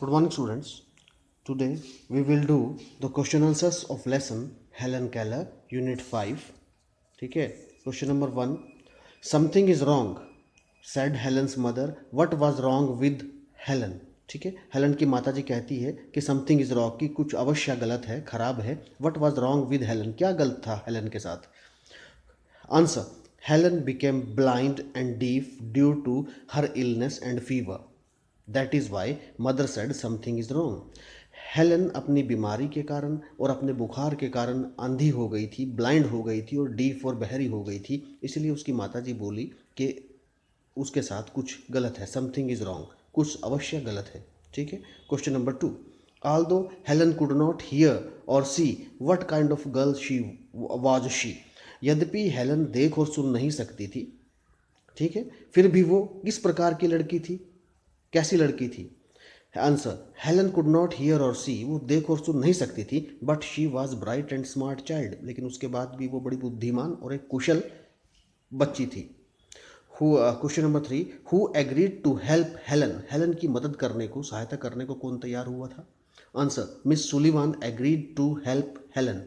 Good morning, students. Today we will do the question answers of lesson Helen Keller, Unit 5. ठीक है. Question number 1. Something is wrong, said Helen's mother. What was wrong with Helen? ठीक है. Helen की माता जी कहती है कि something is wrong, कि कुछ अवश्य गलत है, खराब है. What was wrong with Helen, क्या गलत था हेलन के साथ. Answer, Helen became blind and deaf due to her illness and fever. That is why mother said something is wrong. Helen अपनी बीमारी के कारण और अपने बुखार के कारण अंधी हो गई थी, ब्लाइंड हो गई थी और डीफ और बहरी हो गई थी. इसलिए उसकी माताजी बोली कि उसके साथ कुछ गलत है, समथिंग इज रॉन्ग, कुछ अवश्य गलत है. ठीक है. Question number 2. Although Helen could not hear or see what kind of girl she was she. यद्यपि हेलन देख और सुन नहीं सकती थी, ठीक है, फिर भी वो किस प्रकार की लड़की थी, कैसी लड़की थी. Answer, Helen could not hear or सी, वो देख और सुन नहीं सकती थी, but she was bright and smart child, लेकिन उसके बाद भी वो बड़ी बुद्धिमान और एक कुशल बच्ची थी. Question number 3. Who agreed to help Helen. Helen की मदद करने को, सहायता करने को कौन तैयार हुआ था. Answer, Miss Sullivan agreed to help Helen.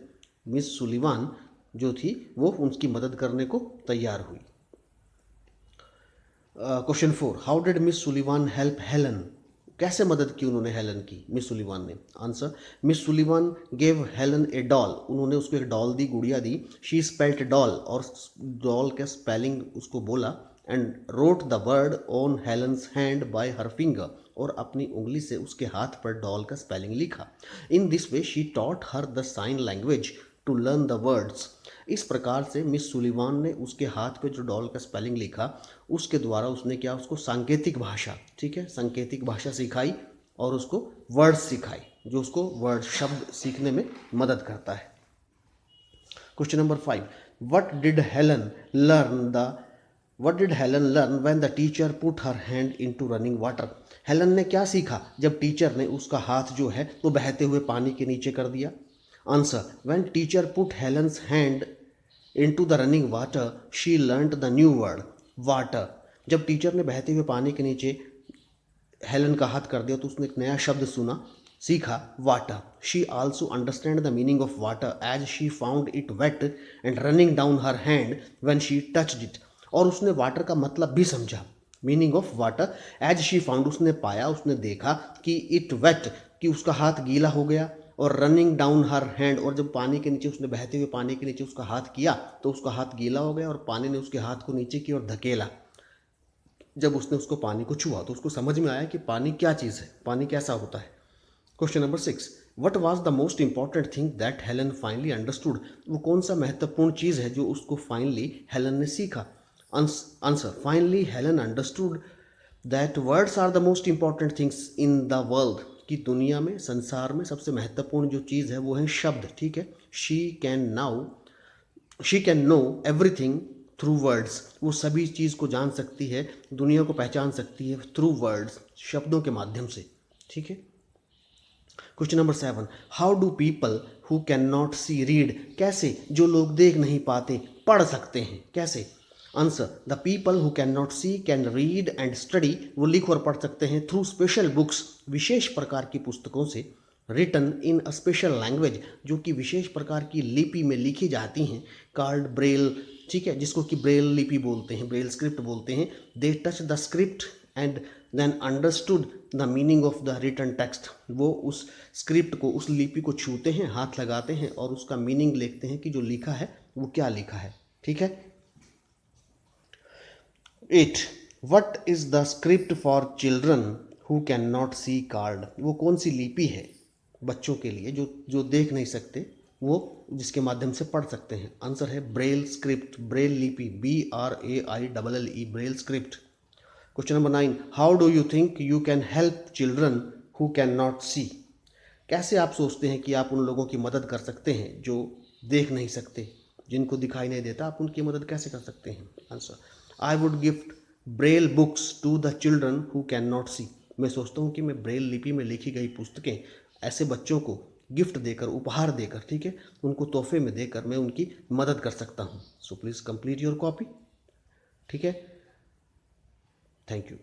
Miss Sullivan जो थी वो उनकी मदद करने को तैयार हुई. Question 4. How did Miss Sullivan help Helen. कैसे मदद की उन्होंने हेलन की, मिस सुलिवान ने. Answer, Miss Sullivan gave Helen a doll. उन्होंने उसको एक डॉल दी, गुड़िया दी. शी स्पेल्ट डॉल, और डॉल का स्पेलिंग उसको बोला. And wrote the word on Helen's hand bye her finger, और अपनी उंगली से उसके हाथ पर डॉल का स्पेलिंग लिखा. In this way she taught her the sign language to learn the words. इस प्रकार से मिस सुलिवान ने उसके हाथ पे जो डॉल का स्पेलिंग लिखा, उसके द्वारा उसने क्या, उसको सांकेतिक भाषा, ठीक है, सांकेतिक भाषा सिखाई और उसको वर्ड्स सिखाई, जो उसको वर्ड, शब्द सीखने में मदद करता है. Question number 5. What did Helen learn when the teacher put her hand into running water. Helen ने क्या सीखा जब टीचर ने उसका हाथ जो है वो बहते हुए पानी के नीचे कर दिया. Answer, when teacher put Helen's hand into the running water she learned the new word water. जब टीचर ने बहते हुए पानी के नीचे हेलन का हाथ कर दिया तो उसने एक नया शब्द सुना, सीखा, water. She also understand the meaning of water as she found it wet and running down her hand when she touched it. और उसने वाटर का मतलब भी समझा, meaning of water as she found, उसने पाया, उसने देखा कि इट वेट, कि उसका हाथ गीला हो गया, और रनिंग डाउन हर हैंड, और जब पानी के नीचे उसने बहते हुए पानी के नीचे उसका हाथ किया तो उसका हाथ गीला हो गया और पानी ने उसके हाथ को नीचे की ओर धकेला. जब उसने उसको पानी को छुआ तो उसको समझ में आया कि पानी क्या चीज़ है, पानी कैसा होता है. Question number 6. What was the most important thing that Helen finally understood. वो कौन सा महत्वपूर्ण चीज़ है जो उसको फाइनली हेलन ने सीखा. Answer, finally Helen understood that words are the most important things in the world, कि दुनिया में, संसार में सबसे महत्वपूर्ण जो चीज़ है वो है शब्द. ठीक है. She can know everything through words. वो सभी चीज़ को जान सकती है, दुनिया को पहचान सकती है थ्रू वर्ड्स, शब्दों के माध्यम से. ठीक है. Question number 7. How do people who can not see read. कैसे जो लोग देख नहीं पाते पढ़ सकते हैं, कैसे. Answer, the people who can not see can read and study. वो लिख और पढ़ सकते हैं थ्रू स्पेशल बुक्स, विशेष प्रकार की पुस्तकों से. Written in a special language, जो कि विशेष प्रकार की लिपि में लिखी जाती हैं, कॉल्ड ब्रेल. ठीक है, जिसको कि ब्रेल लिपि बोलते हैं, ब्रेल स्क्रिप्ट बोलते हैं. They touch the script and then understood the meaning of the written text. वो उस स्क्रिप्ट को, उस लिपि को छूते हैं, हाथ लगाते हैं और उसका मीनिंग लिखते हैं कि जो लिखा है वो क्या लिखा है. ठीक है. 8. What is the script for children who can not see card. वो कौन सी लिपि है बच्चों के लिए जो देख नहीं सकते, वो जिसके माध्यम से पढ़ सकते हैं. आंसर है ब्रेल स्क्रिप्ट, ब्रेल लिपि, BRAILLE, Braille script. Question number 9. How do you think you can help children who can not see. कैसे आप सोचते हैं कि आप उन लोगों की मदद कर सकते हैं जो देख नहीं सकते, जिनको दिखाई नहीं देता, आप उनकी मदद कैसे कर सकते हैं. Answer, I would gift Braille books to the children who can not see. मैं सोचता हूँ कि मैं ब्रेल लिपि में लिखी गई पुस्तकें ऐसे बच्चों को गिफ्ट देकर, उपहार देकर, ठीक है, उनको तोहफे में देकर मैं उनकी मदद कर सकता हूँ. So please complete your copy. ठीक है. Thank you.